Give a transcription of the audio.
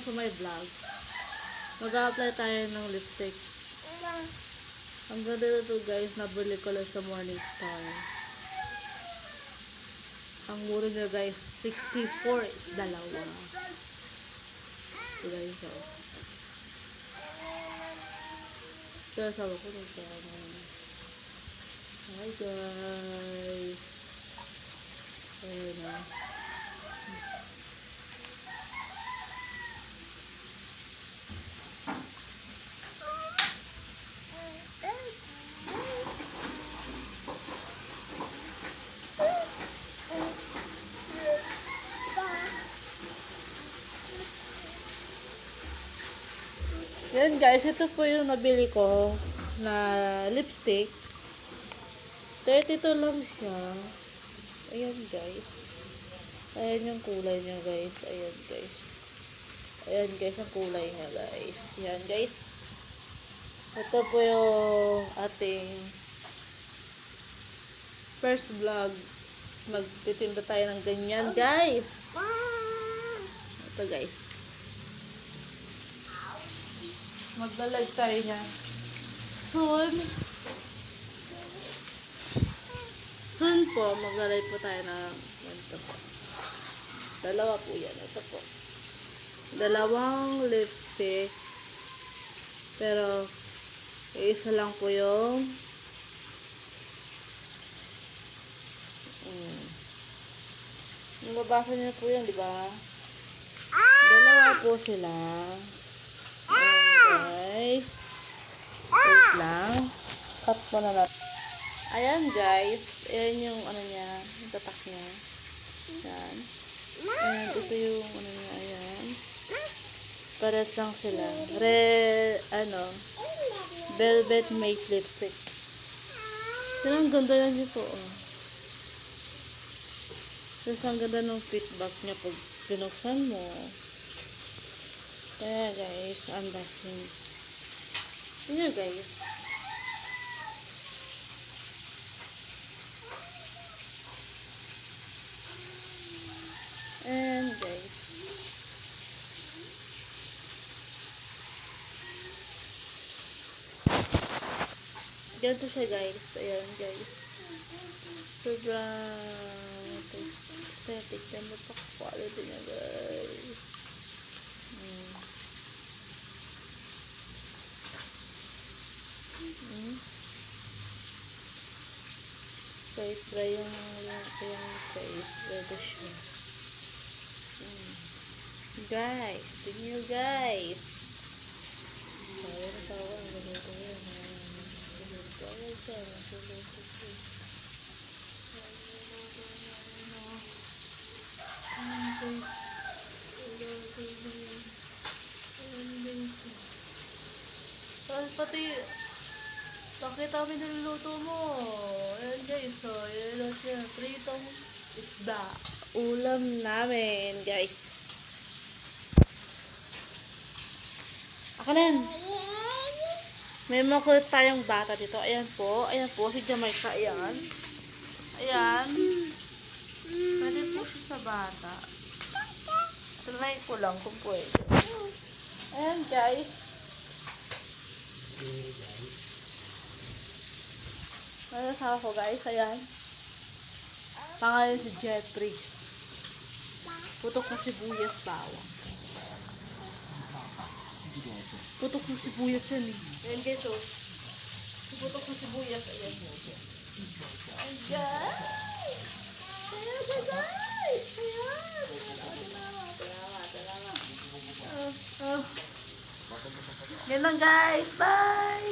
sa my vlog. Mag-a-apply tayo ng lipstick. Ang ganda na to guys, nabili ko lang sa Morning Star. Ang mura niya guys, 64 dalawa. So guys, so. Kaya sabi ko nagkaroon. Hi guys. Ayan na. Yan guys, ito po yung nabili ko na lipstick. 32 lang siya. Ayan guys. Ayan yung kulay niya guys. Ayan guys. Ayan guys ang kulay niya guys. Ayan guys. Ito po yung ating first vlog. Magtitinda tayo ng ganyan guys. Ito guys. Maglalag tayo niya. Soon po, maglalay po tayo ng ganito po. Dalawa po yan. Ito po. Dalawang lipstick. Pero, isa lang po yung mabasa niyo po yan, di ba? Dalawa po sila. Ayan, guys. Wait lang. Cut mo na natin. Ayan, guys. Ayan yung ano niya. Yung tatak niya. Ayan. And ito yung ano niya. Ayan. Pares lang sila. Velvet Matte Lipstick. Yan ang ganda lang niya po. Oh. Tapos ang ganda ng feedback niya pag binuksan mo. Kaya guys, unboxing. Yun guys. And guys. Ganito siya guys. Ayan guys. Sobrang aesthetic. Ganda pa quality niya guys. Spray yung face. Ganda siya. Guys, tingnan nyo guys. Sabi na tawa. Ang ganda ko yun. Tapos pati pakita kami niluluto mo. Ayan guys, so yun siya, pritong isda. Ulam namin guys. Akalan. May mga kulit tayong bata dito. Ayan po si Jamaica. Ayan. Ayan. Pwede po siya sa bata. Try ko lang kung pwede. Ayan guys. Ano sa ako guys, ayan. Pangalan si Jeffrey. Putok na sibuyas bawang. Putok na sibuyas yan eh. Ayan guys oh. Putok na sibuyas. Ayan mo. Ayan guys. Ayan guys. Ayan. Yan lang guys. Bye.